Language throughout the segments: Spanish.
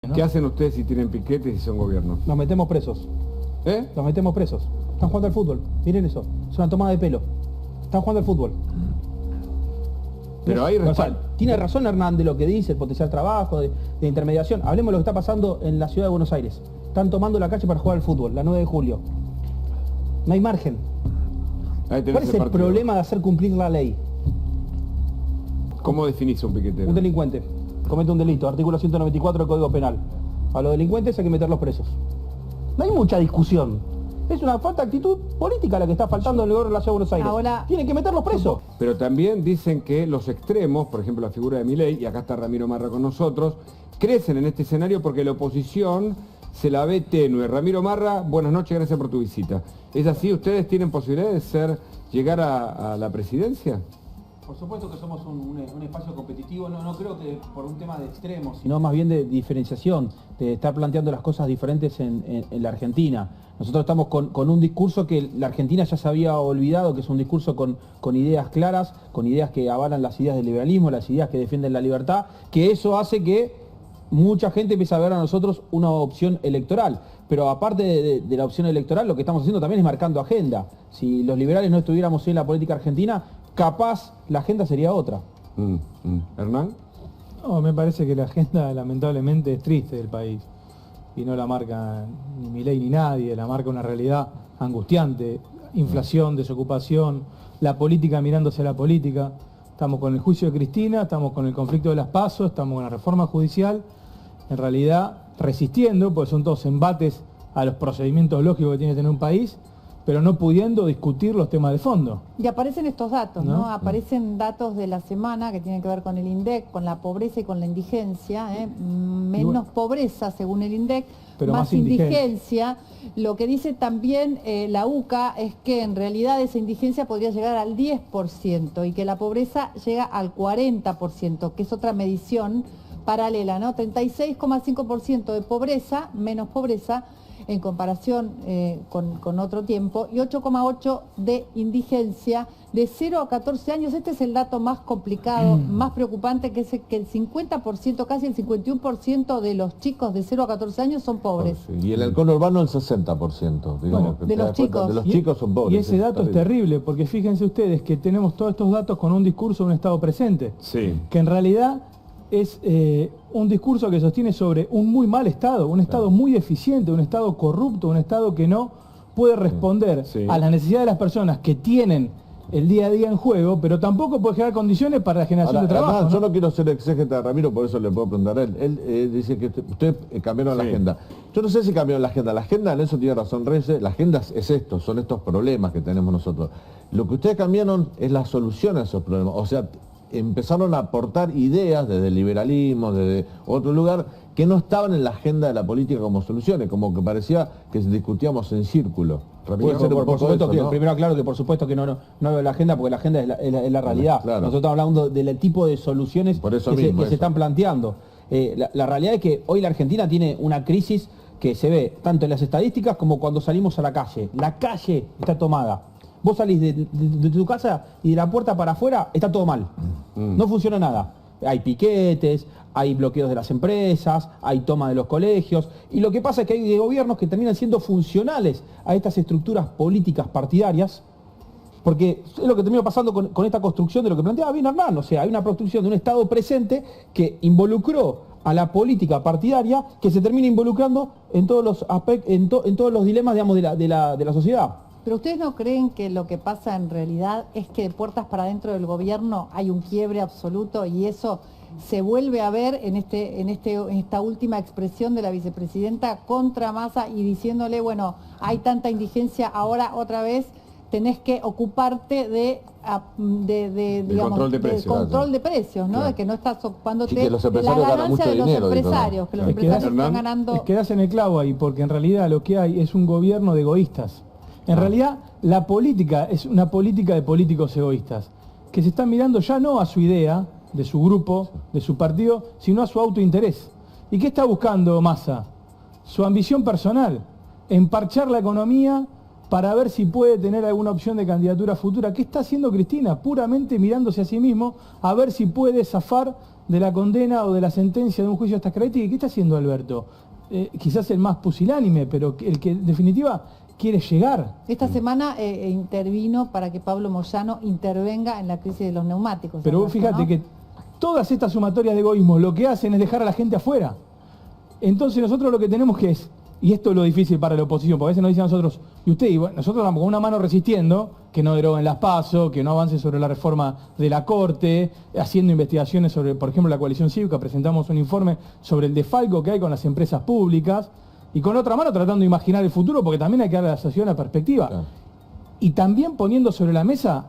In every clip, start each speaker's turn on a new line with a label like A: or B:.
A: ¿no?
B: ¿Qué hacen ustedes si tienen piquetes y son gobierno?
A: Nos metemos presos.
B: ¿Eh?
A: Los metemos presos. Están jugando al fútbol. Miren eso. Es una tomada de pelo. Están jugando al fútbol.
B: Pero hay
A: O sea,
B: respaldo.
A: tiene razón Hernán de lo que dice, el potencial trabajo, de intermediación. Hablemos de lo que está pasando en la ciudad de Buenos Aires. Están tomando la calle para jugar al fútbol, la 9 de julio. No hay margen.
B: Ahí tenés
A: ¿Cuál es el
B: partido.
A: problema de hacer cumplir la ley?
B: ¿Cómo definís un piquetero?
A: Un delincuente comete un delito, artículo 194 del Código Penal. A los delincuentes hay que meterlos presos. No hay mucha discusión. Es una falta de actitud política la que está faltando en el gobierno de la Ciudad de Buenos Aires.
C: Ahora,
A: tienen que meterlos presos.
B: Pero también dicen que los extremos, por ejemplo la figura de Milei, y acá está Ramiro Marra con nosotros, crecen en este escenario porque la oposición se la ve tenue. Ramiro Marra, buenas noches, gracias por tu visita. ¿Es así? ¿Ustedes tienen posibilidad de llegar a la presidencia?
A: Por supuesto que somos un espacio competitivo, no creo que por un tema de extremos, sino más bien de diferenciación, de estar planteando las cosas diferentes en la Argentina. Nosotros estamos con un discurso que la Argentina ya se había olvidado, que es un discurso con ideas claras, con ideas que avalan las ideas del liberalismo, las ideas que defienden la libertad, que eso hace que mucha gente empiece a ver a nosotros una opción electoral. Pero aparte de la opción electoral, lo que estamos haciendo también es marcando agenda. Si los liberales no estuviéramos en la política argentina, capaz la agenda sería otra.
B: ¿Hernán?
D: No, me parece que la agenda lamentablemente es triste del país y no la marca ni Milei ni nadie, la marca una realidad angustiante, inflación, desocupación, la política mirándose a la política. Estamos con el juicio de Cristina, estamos con el conflicto de las PASO, estamos con la reforma judicial, en realidad resistiendo, porque son todos embates a los procedimientos lógicos que tiene que tener un país, pero no pudiendo discutir los temas de fondo.
C: y aparecen estos datos, ¿no?
D: ¿No?
C: Aparecen datos de la semana que tienen que ver con el INDEC, con la pobreza y con la indigencia, ¿eh? Menos pobreza según el INDEC,
D: Pero
C: más
D: más indigencia.
C: indigencia. Lo que dice también la UCA es que en realidad esa indigencia podría llegar al 10% y que la pobreza llega al 40%, que es otra medición paralela, ¿no? 36,5% de pobreza, menos pobreza, en comparación con otro tiempo, y 8,8 de indigencia de 0 a 14 años. Este es el dato más complicado, más preocupante, que es que el 50%, casi el 51% de los chicos de 0 a 14 años son pobres.
E: Y el halcón urbano el 60%, digamos.
D: Bueno,
E: que
C: de
E: te
C: los
E: das cuenta,
C: chicos.
E: De los
D: Y-
E: chicos son pobres.
D: Y ese dato es terrible, porque fíjense ustedes que tenemos todos estos datos con un discurso de un Estado presente,
B: Sí.
D: que en realidad es un discurso que sostiene sobre un muy mal Estado, un Estado muy deficiente, un Estado corrupto, un Estado que no puede responder
B: Sí.
D: a las necesidades de las personas que tienen el día a día en juego, pero tampoco puede generar condiciones para la generación
E: Ahora,
D: de trabajo.
E: además,
D: ¿no?
E: yo no quiero ser exégeta de Ramiro, por eso le puedo preguntar a él. Él dice que ustedes cambiaron la
B: Sí.
E: agenda. Yo no sé si cambiaron la agenda. La agenda, en eso tiene razón Reyes, la agenda es esto, son estos problemas que tenemos nosotros. Lo que ustedes cambiaron es la solución a esos problemas. O sea, empezaron a aportar ideas desde el liberalismo, desde otro lugar, que no estaban en la agenda de la política como soluciones, como que parecía que discutíamos en círculo.
B: Ramiro,
E: Puede ser un
A: Por
E: poco
A: supuesto
E: eso,
A: que,
E: ¿no?
A: primero aclaro que por supuesto que no veo la agenda, porque la agenda es la realidad.
E: Claro.
A: Nosotros estamos hablando del tipo de soluciones
E: Por eso
A: que, se,
E: mismo,
A: que se
E: eso.
A: están planteando. La realidad es que hoy la Argentina tiene una crisis que se ve tanto en las estadísticas como cuando salimos a la calle. La calle está tomada. Vos salís de tu casa y de la puerta para afuera está todo mal. No funciona nada. Hay piquetes, hay bloqueos de las empresas, hay toma de los colegios. Y lo que pasa es que hay gobiernos que terminan siendo funcionales a estas estructuras políticas partidarias, porque es lo que termina pasando con esta construcción de lo que planteaba bien Hernán. O sea, hay una construcción de un Estado presente que involucró a la política partidaria, que se termina involucrando en todos los en todos los dilemas, digamos, de la sociedad.
C: Pero ¿ustedes no creen que lo que pasa en realidad es que de puertas para adentro del gobierno hay un quiebre absoluto y eso se vuelve a ver en esta última expresión de la vicepresidenta contra Massa y diciéndole, bueno, hay tanta indigencia, ahora otra vez tenés que ocuparte digamos,
B: control de precios,
C: del control
E: claro.
C: de precios, ¿no?
E: Claro.
C: De que no estás ocupándote
E: Y que los
C: de la
E: empresarios ganan
C: ganancia
E: mucho
C: de los
E: dinero, dijo, ¿no?
C: empresarios, que los
D: Es que
C: empresarios
B: Hernán,
C: están ganando...
D: Es que das en el clavo ahí, porque en realidad lo que hay es un gobierno de egoístas. En realidad, la política es una política de políticos egoístas, que se están mirando ya no a su idea, de su grupo, de su partido, sino a su autointerés. ¿Y qué está buscando Massa? Su ambición personal, emparchar la economía para ver si puede tener alguna opción de candidatura futura. ¿Qué está haciendo Cristina? Puramente mirándose a sí mismo a ver si puede zafar de la condena o de la sentencia de un juicio de estas características. ¿Qué está haciendo Alberto? Quizás el más pusilánime, pero el que en definitiva quiere llegar.
C: Esta semana intervino para que Pablo Moyano intervenga en la crisis de los neumáticos.
D: Pero vos
C: Alberto,
D: fíjate,
C: ¿no?
D: que todas estas sumatorias de egoísmo lo que hacen es dejar a la gente afuera. Entonces nosotros lo que tenemos que es, y esto es lo difícil para la oposición, porque a veces nos dicen a nosotros, y usted, y bueno, nosotros estamos con una mano resistiendo, que no deroguen las PASO, que no avance sobre la reforma de la Corte, haciendo investigaciones sobre, por ejemplo, la coalición cívica, presentamos un informe sobre el desfalco que hay con las empresas públicas, y con otra mano tratando de imaginar el futuro, porque también hay que darle a la sociedad una perspectiva.
E: Claro.
D: Y también poniendo sobre la mesa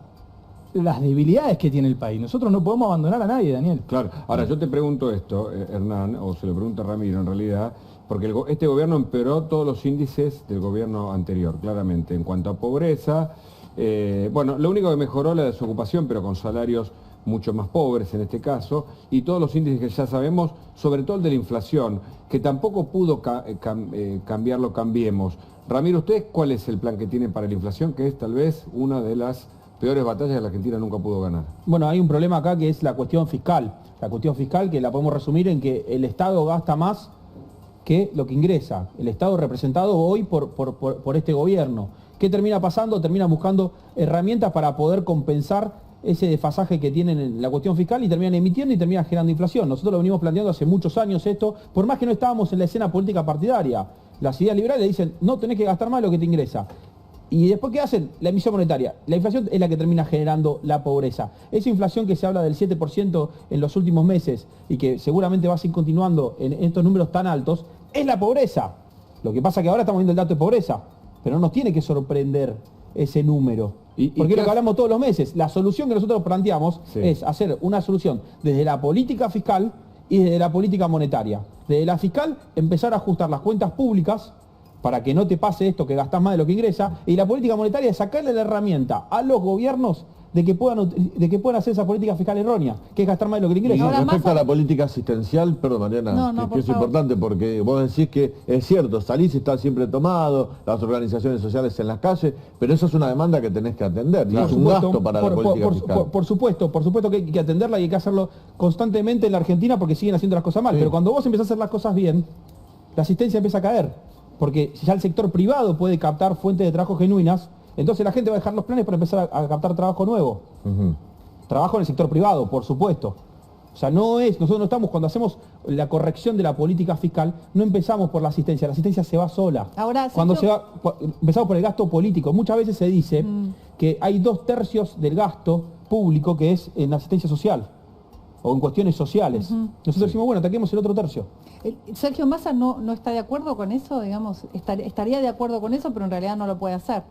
D: las debilidades que tiene el país. Nosotros no podemos abandonar a nadie, Daniel.
B: Claro. Ahora, yo te pregunto esto, Hernán, o se lo pregunta Ramiro en realidad, porque este gobierno empeoró todos los índices del gobierno anterior, claramente, en cuanto a pobreza. Bueno, lo único que mejoró es la desocupación, pero con salarios mucho más pobres en este caso, y todos los índices que ya sabemos, sobre todo el de la inflación, que tampoco pudo cambiarlo, cambiemos. Ramiro, ¿ustedes cuál es el plan que tienen para la inflación, que es tal vez una de las peores batallas que la Argentina nunca pudo ganar?
A: Bueno, hay un problema acá que es la cuestión fiscal. La cuestión fiscal que la podemos resumir en que el Estado gasta más que lo que ingresa. El Estado representado hoy por este gobierno. ¿Qué termina pasando? Termina buscando herramientas para poder compensar ese desfasaje que tienen en la cuestión fiscal y terminan emitiendo y terminan generando inflación. Nosotros lo venimos planteando hace muchos años esto, por más que no estábamos en la escena política partidaria. Las ideas liberales dicen, no tenés que gastar más de lo que te ingresa. Y después, ¿qué hacen? La emisión monetaria. La inflación es la que termina generando la pobreza. Esa inflación que se habla del 7% en los últimos meses y que seguramente va a seguir continuando en estos números tan altos, es la pobreza. Lo que pasa es que ahora estamos viendo el dato de pobreza, pero no nos tiene que sorprender ese número. Porque es lo que hablamos todos los meses. La solución que nosotros planteamos es hacer una solución desde la política fiscal y desde la política monetaria. Desde la fiscal, empezar a ajustar las cuentas públicas para que no te pase esto, que gastás más de lo que ingresa, y la política monetaria es sacarle la herramienta a los gobiernos de que puedan hacer esa política fiscal errónea, que es gastar más de lo que le ingresa.
E: Y
C: Ahora,
E: respecto
C: Massa-
E: a la política asistencial, perdón Mariana,
C: No,
E: que
C: por
E: es
C: favor.
E: importante porque vos decís que es cierto, salís y está siempre tomado, las organizaciones sociales en las calles, pero eso es una demanda que tenés que atender, y
A: Por
E: es un
A: supuesto,
E: gasto para la política fiscal.
A: por supuesto que hay que atenderla y hay que hacerlo constantemente en la Argentina porque siguen haciendo las cosas mal.
E: Sí.
A: Pero cuando vos empezás a hacer las cosas bien, la asistencia empieza a caer. Porque ya el sector privado puede captar fuentes de trabajo genuinas, entonces la gente va a dejar los planes para empezar a captar trabajo nuevo.
E: Ujú.
A: Trabajo en el sector privado, por supuesto. O sea, nosotros no estamos, cuando hacemos la corrección de la política fiscal, no empezamos por la asistencia se va sola.
C: Ahora,
A: cuando
C: Sergio-
A: empezamos por el gasto político, muchas veces se dice que hay 2/3 del gasto público que es en asistencia social o en cuestiones sociales. Nosotros decimos, bueno, ataquemos el otro tercio.
C: Sergio Massa no está de acuerdo con eso, digamos, estaría de acuerdo con eso, pero en realidad no lo puede hacer.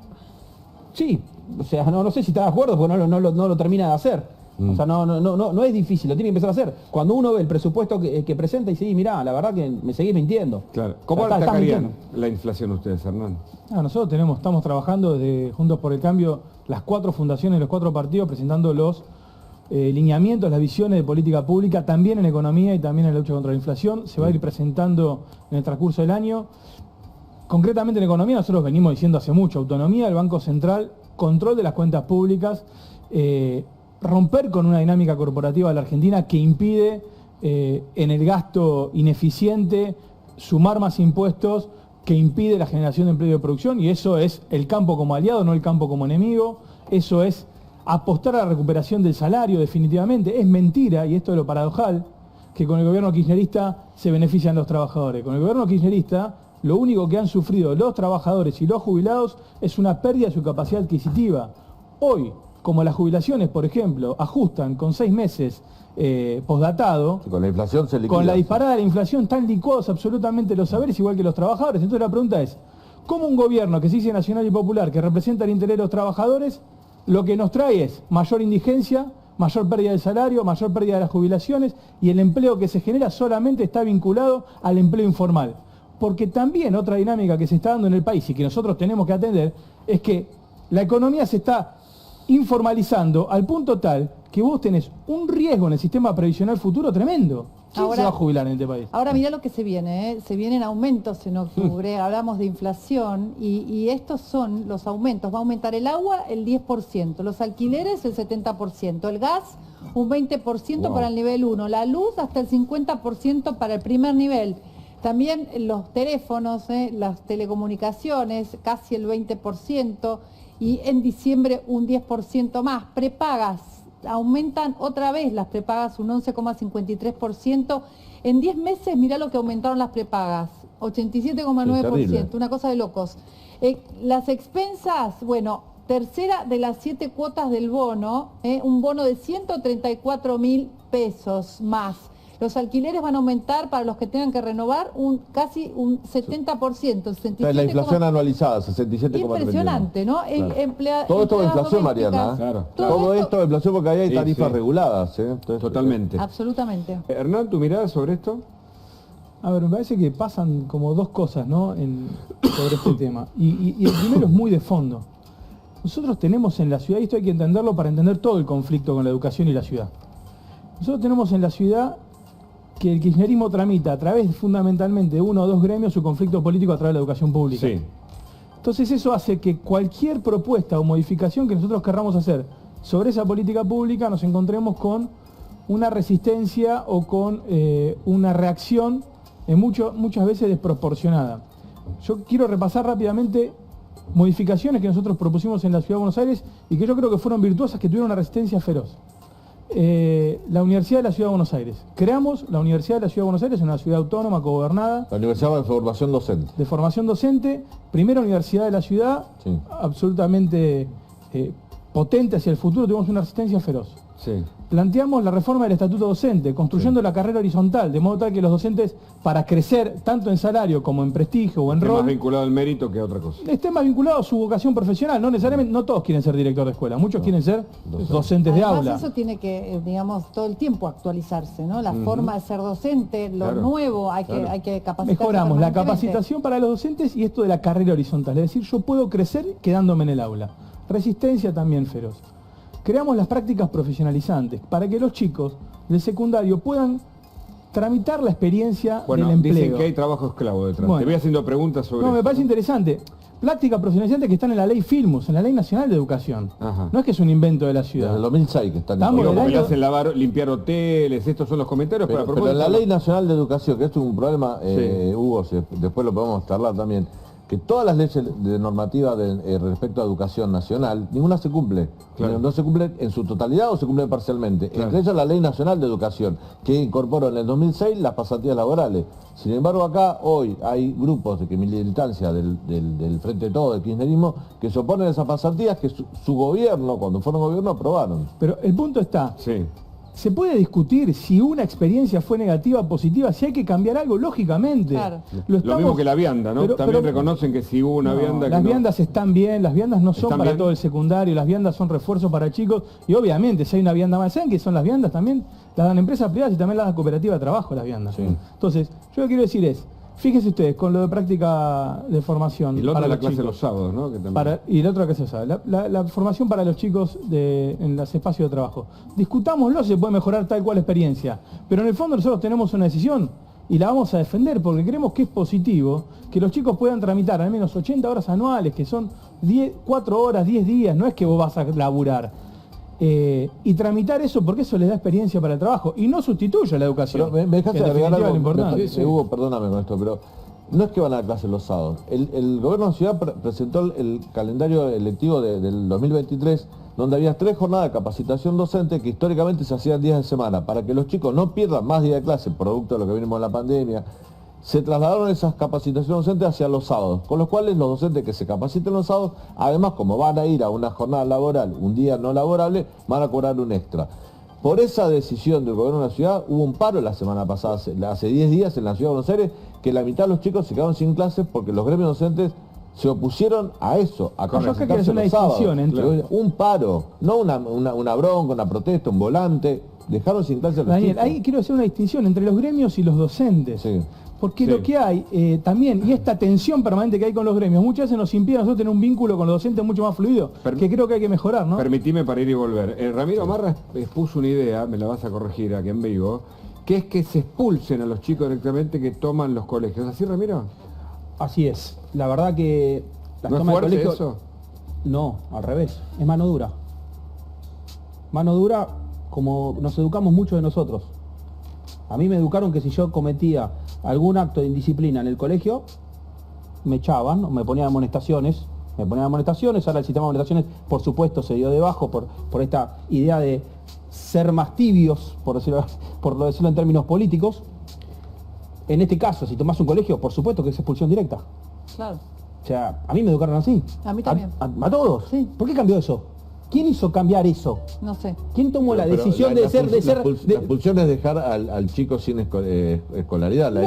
A: Sí, o sea, no sé si está de acuerdo porque no lo termina de hacer. O sea, no es difícil, lo tiene que empezar a hacer. Cuando uno ve el presupuesto que presenta y dice, mirá, la verdad que me seguís mintiendo.
B: Claro. ¿Cómo
A: O sea, estás
B: atacarían
A: mintiendo.
B: la inflación ustedes, Hernán?
D: Nosotros estamos trabajando desde Juntos por el Cambio, las 4 fundaciones, los 4 partidos, presentando los lineamientos, las visiones de política pública, también en economía y también en la lucha contra la inflación. Se va a ir presentando en el transcurso del año. Concretamente en economía, nosotros venimos diciendo hace mucho, autonomía del Banco Central, control de las cuentas públicas, romper con una dinámica corporativa de la Argentina que impide en el gasto ineficiente sumar más impuestos, que impide la generación de empleo y de producción, y eso es el campo como aliado, no el campo como enemigo. Eso es apostar a la recuperación del salario definitivamente. Es mentira, y esto es lo paradojal, que con el gobierno kirchnerista se benefician los trabajadores. Con el gobierno kirchnerista lo único que han sufrido los trabajadores y los jubilados es una pérdida de su capacidad adquisitiva. Hoy, como las jubilaciones, por ejemplo, ajustan con 6 meses postdatado,
E: Con la inflación se liquida.
D: con la disparada de la inflación están licuados absolutamente los saberes, igual que los trabajadores. Entonces la pregunta es, ¿cómo un gobierno que se dice nacional y popular, que representa el interés de los trabajadores, lo que nos trae es mayor indigencia, mayor pérdida del salario, mayor pérdida de las jubilaciones, y el empleo que se genera solamente está vinculado al empleo informal? Porque también otra dinámica que se está dando en el país y que nosotros tenemos que atender es que la economía se está informalizando al punto tal que vos tenés un riesgo en el sistema previsional futuro tremendo. ¿Quién se va a jubilar en este país?
C: Ahora mirá lo que se viene, se vienen aumentos en octubre, hablamos de inflación y estos son los aumentos. Va a aumentar el agua el 10%, los alquileres el 70%, el gas un 20% para el nivel 1, la luz hasta el 50% para el primer nivel. También los teléfonos, las telecomunicaciones casi el 20% y en diciembre un 10% más. Prepagas. Aumentan otra vez las prepagas un 11,53%. En 10 meses, mirá lo que aumentaron las prepagas, 87,9%, una cosa de locos. Las expensas, bueno, tercera de las 7 cuotas del bono, un bono de 134.000 pesos más. Los alquileres van a aumentar para los que tengan que renovar casi un 70%. 67,
E: la inflación anualizada, 67,31.
C: Impresionante, ¿no?
E: Claro. Todo esto de inflación, Mariana.
B: Claro.
E: Todo esto de inflación porque ahí hay
B: Sí,
E: tarifas
B: sí.
E: reguladas. Entonces,
B: Totalmente.
C: Absolutamente.
B: Hernán, ¿tu mirada sobre esto?
D: A ver, me parece que pasan como dos cosas, ¿no? Sobre este tema. Y el primero es muy de fondo. Nosotros tenemos en la ciudad, y esto hay que entenderlo para entender todo el conflicto con la educación y la ciudad. Nosotros tenemos en la ciudad que el kirchnerismo tramita a través fundamentalmente de uno o dos gremios su conflicto político a través de la educación pública.
B: Sí.
D: Entonces eso hace que cualquier propuesta o modificación que nosotros querramos hacer sobre esa política pública nos encontremos con una resistencia o con una reacción muchas veces desproporcionada. Yo quiero repasar rápidamente modificaciones que nosotros propusimos en la Ciudad de Buenos Aires y que yo creo que fueron virtuosas, que tuvieron una resistencia feroz. La Universidad de la Ciudad de Buenos Aires. Creamos la Universidad de la Ciudad de Buenos Aires, una ciudad autónoma, cogobernada.
E: La Universidad de Formación Docente.
D: De formación docente, primera universidad de la ciudad,
E: Sí.
D: absolutamente potente hacia el futuro, tuvimos una resistencia feroz.
B: Sí.
D: Planteamos la reforma del estatuto docente, construyendo la carrera horizontal, de modo tal que los docentes, para crecer tanto en salario como en prestigio o en
B: Esté más
D: rol,
B: vinculado al mérito que a otra cosa.
D: estén más vinculados a su vocación profesional. No necesariamente, no todos quieren ser director de escuela, muchos quieren ser docentes de
C: Además,
D: aula.
C: eso tiene que, digamos, todo el tiempo actualizarse, ¿no? La forma de ser docente, lo
B: Claro.
C: nuevo, hay que capacitar.
D: Mejoramos la capacitación para los docentes y esto de la carrera horizontal, es decir, yo puedo crecer quedándome en el aula. Resistencia también feroz. Creamos las prácticas profesionalizantes para que los chicos del secundario puedan tramitar la experiencia
B: Bueno,
D: del empleo.
B: dicen que hay trabajo esclavo detrás.
D: Bueno.
B: Te voy haciendo preguntas sobre
D: No, me
B: esto,
D: parece interesante. Prácticas profesionalizantes que están en la ley Filmus, en la Ley Nacional de Educación.
B: Ajá.
D: No es que es un invento de la
E: Desde
D: ciudad.
E: el 2006 que están
D: Estamos
B: Digo,
D: del
B: porque le
D: año-
B: hacen limpiar hoteles, estos son los comentarios para
E: pero en la
B: propósito.
E: Ley Nacional de Educación, que esto es un problema,
B: Sí.
E: Hugo, después lo podemos charlar también, que todas las leyes de normativa respecto a educación nacional, ninguna se cumple.
B: Claro.
E: No se cumple en su totalidad o se cumple parcialmente.
B: Claro.
E: Entre ellas la Ley Nacional de Educación, que incorporó en el 2006 las pasantías laborales. Sin embargo, acá hoy hay grupos de militancia del Frente de Todo, del kirchnerismo, que se oponen a esas pasantías que su gobierno, cuando fueron gobierno, aprobaron.
D: Pero el punto está,
B: Sí.
D: se puede discutir si una experiencia fue negativa o positiva, si hay que cambiar algo, lógicamente.
C: Claro.
B: Lo mismo que la vianda, ¿no? También reconocen que si hubo una
D: No,
B: vianda que
D: las
B: no-
D: viandas están bien, las viandas no son
B: ¿Están
D: para
B: bien?
D: todo el secundario, las viandas son refuerzos para chicos y obviamente si hay una vianda más, ¿saben qué son las viandas también? Las dan empresas privadas y también las da cooperativa de trabajo las viandas.
E: Sí.
D: Entonces, yo lo que quiero decir es, fíjense ustedes, con lo de práctica de formación
B: Y lo otro
D: para
B: es la
D: los
B: clase
D: chicos,
B: los sábados, ¿no? Que también-
D: y la otra que se sabe, la formación para los chicos en los espacios de trabajo. Discutámoslo si se puede mejorar tal cual experiencia, pero en el fondo nosotros tenemos una decisión y la vamos a defender porque creemos que es positivo que los chicos puedan tramitar al menos 80 horas anuales, que son 4 horas, 10 días, no es que vos vas a laburar. Y tramitar eso porque eso les da experiencia para el trabajo y no sustituye a la educación.
E: Pero me dejaste
D: que en
E: agregar
D: definitiva
E: algo,
D: es lo importante.
E: sí, Hugo, perdóname con esto, pero no es que van a clase los sábados. El gobierno de la ciudad presentó el calendario electivo del 2023, donde había 3 jornadas de capacitación docente que históricamente se hacían días de semana, para que los chicos no pierdan más días de clase, producto de lo que venimos en la pandemia. Se trasladaron esas capacitaciones docentes hacia los sábados, con los cuales los docentes que se capaciten los sábados, además como van a ir a una jornada laboral, un día no laborable, van a cobrar un extra. Por esa decisión del gobierno de la ciudad hubo un paro la semana pasada, hace 10 días en la ciudad de Buenos Aires, que la mitad de los chicos se quedaron sin clases porque los gremios docentes se opusieron a eso, a
D: Yo acá quiero
E: capacitarse
D: hacer una
E: los sábados.
D: distinción entre-
E: Un paro, no una bronca, una protesta, un volante. Dejaron sin clases a los
D: Daniel,
E: chicos.
D: ahí quiero hacer una distinción entre los gremios y los docentes.
E: Sí.
D: Porque
B: Sí.
D: lo que hay también, y esta tensión permanente que hay con los gremios, muchas veces nos impide a nosotros tener un vínculo con los docentes mucho más fluido, que creo que hay que mejorar, ¿no?
B: Permitime para ir y volver. Ramiro Marra expuso una idea, me la vas a corregir aquí en vivo, que es que se expulsen a los chicos directamente que toman los colegios. ¿Así, Ramiro?
A: Así es. La verdad que las
B: ¿No es
A: tomas de
B: fuerte
A: colegio...
B: eso?
A: No, al revés. Es mano dura. Mano dura como nos educamos muchos de nosotros. A mí me educaron que si yo cometía algún acto de indisciplina en el colegio, me echaban, o me ponían amonestaciones. Ahora el sistema de amonestaciones, por supuesto, se dio de bajo por esta idea de ser más tibios, por decirlo en términos políticos. En este caso, si tomás un colegio, por supuesto que es expulsión directa.
C: Claro.
A: O sea, a mí me educaron así.
C: A mí también.
A: ¿A todos?
C: Sí.
A: ¿Por qué cambió eso? ¿Quién hizo cambiar eso?
C: No sé.
A: ¿Quién tomó la
E: Pero
A: decisión
E: la
A: de ser...
E: La expulsión es dejar al chico sin escolaridad. La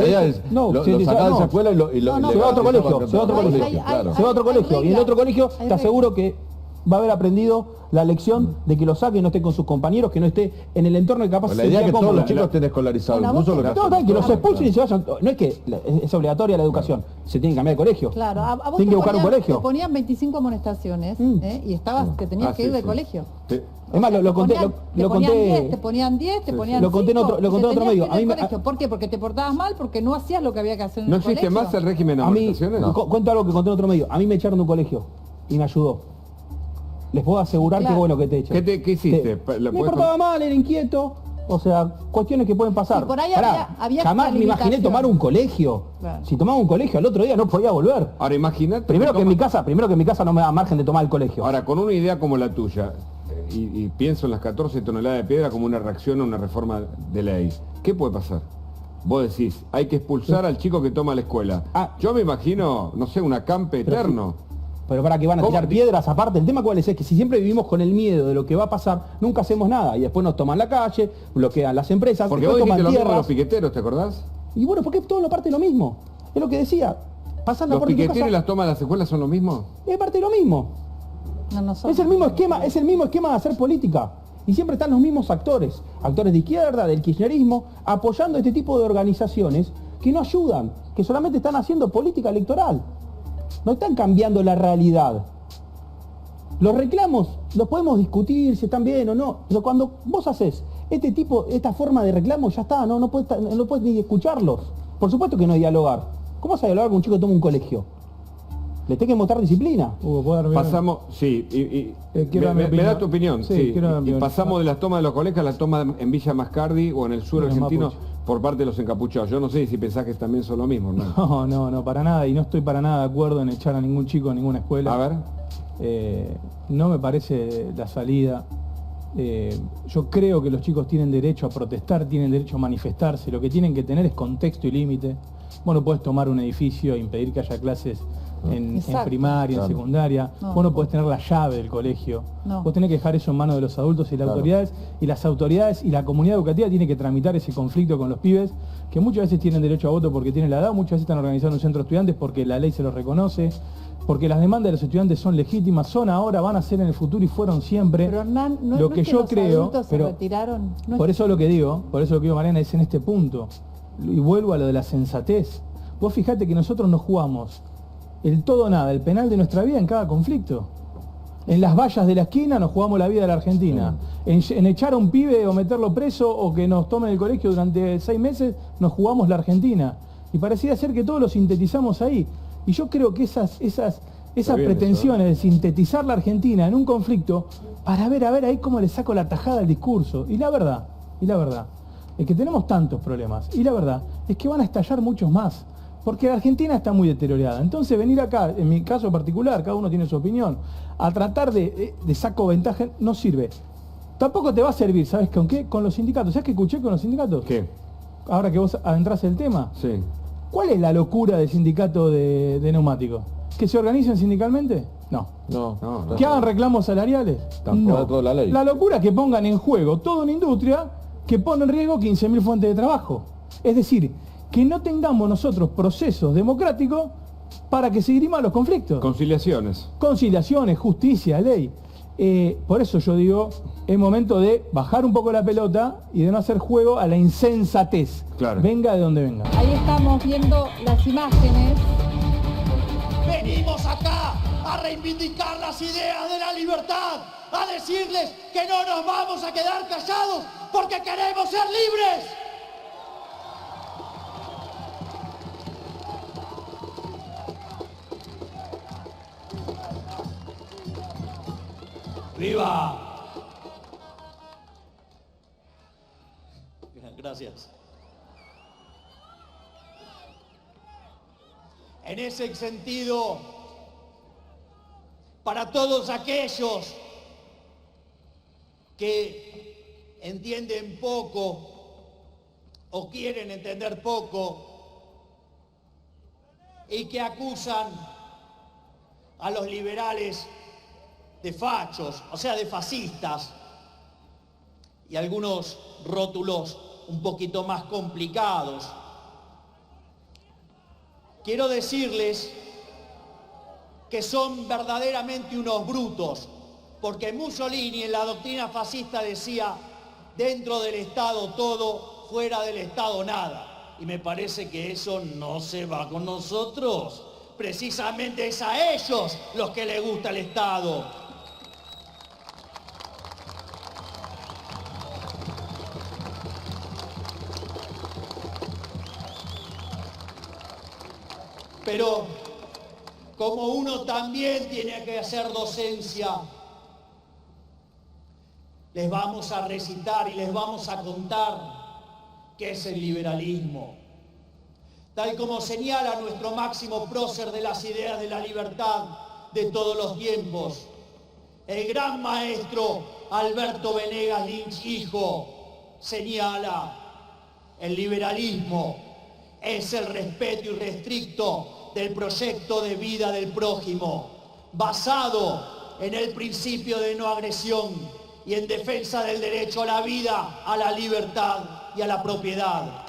E: idea es
A: no,
E: lo
A: sí,
E: sacás de
A: no.
E: esa escuela y
A: se va a otro colegio, se va a otro colegio.
E: claro.
A: Se va a otro colegio. Y en el otro colegio
C: hay
A: te aseguro que va a haber aprendido la lección de que lo saque, no esté con sus compañeros, que no esté en el entorno que capaz
E: Pues
A: se
E: la idea es
A: sentía
E: que todos los
A: cómodo.
E: chicos estén escolarizados,
C: Una
E: incluso
C: voz
E: los
C: que-
A: No, que los
E: Claro.
A: expulsen y se vayan. No es que es obligatoria la educación, se tiene que cambiar de colegio.
C: Claro, a vos
A: Tienen que buscar un
C: te
A: colegio.
C: ponían 25 amonestaciones y te tenías
B: Ah,
C: que
B: sí,
C: ir del
B: sí.
C: colegio.
B: Sí.
A: Es más, lo conté,
C: Te
A: lo
C: ponían
A: conté...
C: 10, te ponían 10, te ponían
A: Lo conté en
C: 5,
A: otro- lo conté en
C: y te
A: otro medio.
C: tenías que ir
A: A mí
C: del
A: me-
C: colegio. ¿Por qué? Porque te portabas mal, porque no hacías lo que había que hacer en
B: ¿No
C: el
B: existe
C: colegio.
B: más el régimen de
A: A mí,
B: amonestaciones?
A: cuento algo que conté en otro medio. A mí me echaron de un colegio y me ayudó. Les puedo asegurar
C: Claro.
A: que bueno que te echen.
B: ¿Qué hiciste? ¿La
A: Me
B: puedes
A: portaba mal, era inquieto. O sea, cuestiones que pueden pasar.
C: Sí, por ahí había
A: jamás me imaginé
C: limitación.
A: tomar un colegio.
C: Claro.
A: Si tomaba un colegio al otro día no podía volver.
B: Ahora imagínate.
A: Primero que en
B: toma-
A: mi casa no me da margen de tomar el colegio.
B: Ahora, con una idea como la tuya, y pienso en las 14 toneladas de piedra como una reacción a una reforma de ley, ¿qué puede pasar? Vos decís, hay que expulsar al chico que toma la escuela. Yo me imagino, no sé, un acampe eterno.
A: Pero para que van a
B: ¿Cómo?
A: tirar piedras aparte, el tema cuál es que si siempre vivimos con el miedo de lo que va a pasar, nunca hacemos nada. Y después nos toman la calle, bloquean las empresas,
B: Porque vos
A: después
B: dijiste
A: toman
B: lo mismo de
A: tierras.
B: los piqueteros, ¿te acordás?
A: Y bueno, porque todo lo parte de lo mismo. Es lo que decía. Pasar la
B: ¿Los
A: puerta de tu
B: piqueteros y
A: casa
B: las tomas de las escuelas son lo mismo?
A: es parte de lo mismo.
C: No son.
A: Es el mismo esquema de hacer política. Y siempre están los mismos actores de izquierda, del kirchnerismo, apoyando este tipo de organizaciones que no ayudan, que solamente están haciendo política electoral. No están cambiando la realidad. Los reclamos los podemos discutir si están bien o no, pero cuando vos haces esta forma de reclamo, ya está, no puedes ni escucharlos. Por supuesto que no dialogar. ¿Cómo vas a dialogar con un chico que toma un colegio? Le tenés que mostrar disciplina.
D: Hugo, ¿puedo dar mi-
B: Pasamos, sí,
D: quiero dar mi
B: me
D: opinión.
B: da tu opinión,
D: Sí,
B: sí.
D: quiero dar mi
B: Y
D: opinión.
B: pasamos de las tomas de los colegios a la toma en Villa Mascardi o en el sur
D: De los
B: argentino
D: mapuches.
B: por parte de los encapuchados. Yo no sé si pensás que también son lo mismo, ¿no?
D: No, para nada. Y no estoy para nada de acuerdo en echar a ningún chico a ninguna escuela.
B: A ver.
D: No me parece la salida. Yo creo que los chicos tienen derecho a protestar, tienen derecho a manifestarse. Lo que tienen que tener es contexto y límite. Vos no podés tomar un edificio e impedir que haya clases en
C: Exacto.
D: primaria,
E: Claro.
D: en secundaria.
C: No.
D: Vos no podés tener la llave del colegio.
C: No.
D: Vos tenés que dejar eso en manos de los adultos y las autoridades. Y las autoridades y la comunidad educativa tiene que tramitar ese conflicto con los pibes, que muchas veces tienen derecho a voto porque tienen la edad, muchas veces están organizados en un centro de estudiantes porque la ley se los reconoce, porque las demandas de los estudiantes son legítimas, son ahora, van a ser en el futuro y fueron siempre.
C: Pero Hernán, no,
D: lo
C: no
D: que
C: es que
D: yo
C: los
D: creo,
C: adultos
D: pero
C: se retiraron. No es-
D: por eso lo que digo, Mariana, es en este punto. Y vuelvo a lo de la sensatez. Vos fijate que nosotros nos jugamos el todo o nada, el penal de nuestra vida en cada conflicto. En las vallas de la esquina nos jugamos la vida de la Argentina. En echar a un pibe o meterlo preso o que nos tomen el colegio durante 6 meses, nos jugamos la Argentina. Y pareciera ser que todos lo sintetizamos ahí. Y yo creo que esas
B: Está bien
D: pretensiones de sintetizar la Argentina en un conflicto, para ver ahí cómo le saco la tajada al discurso. Y la verdad, es que tenemos tantos problemas. Y la verdad es que van a estallar muchos más. Porque la Argentina está muy deteriorada. Entonces venir acá, en mi caso particular, cada uno tiene su opinión, a tratar de saco ventaja no sirve. Tampoco te va a servir, ¿sabes con qué? Con los sindicatos. ¿Sabes qué escuché con los sindicatos?
B: ¿Qué?
D: Ahora que vos adentrás el tema.
B: Sí.
D: ¿Cuál es la locura del sindicato de neumáticos? ¿Que se organicen sindicalmente? No.
E: No.
D: ¿Que hagan reclamos salariales?
E: Tampoco
D: No.
E: toda la ley.
D: La locura es que pongan en juego toda una industria que pone en riesgo 15.000 fuentes de trabajo. Es decir, que no tengamos nosotros procesos democráticos para que se diriman los conflictos.
B: Conciliaciones.
D: Conciliaciones, justicia, ley. Por eso yo digo, es momento de bajar un poco la pelota y de no hacer juego a la insensatez.
B: Claro.
D: Venga de donde venga.
C: Ahí estamos viendo las imágenes.
F: Venimos acá a reivindicar las ideas de la libertad, a decirles que no nos vamos a quedar callados porque queremos ser libres. ¡Viva! Gracias. En ese sentido, para todos aquellos que entienden poco o quieren entender poco y que acusan a los liberales de fachos, o sea, de fascistas, y algunos rótulos un poquito más complicados. Quiero decirles que son verdaderamente unos brutos, porque Mussolini en la doctrina fascista decía, dentro del Estado todo, fuera del Estado nada. Y me parece que eso no se va con nosotros. Precisamente es a ellos los que les gusta el Estado. Pero como uno también tiene que hacer docencia, les vamos a recitar y les vamos a contar qué es el liberalismo. Tal como señala nuestro máximo prócer de las ideas de la libertad de todos los tiempos, el gran maestro Alberto Venegas Lynch, hijo, señala, el liberalismo es el respeto irrestricto del proyecto de vida del prójimo, basado en el principio de no agresión y en defensa del derecho a la vida, a la libertad y a la propiedad.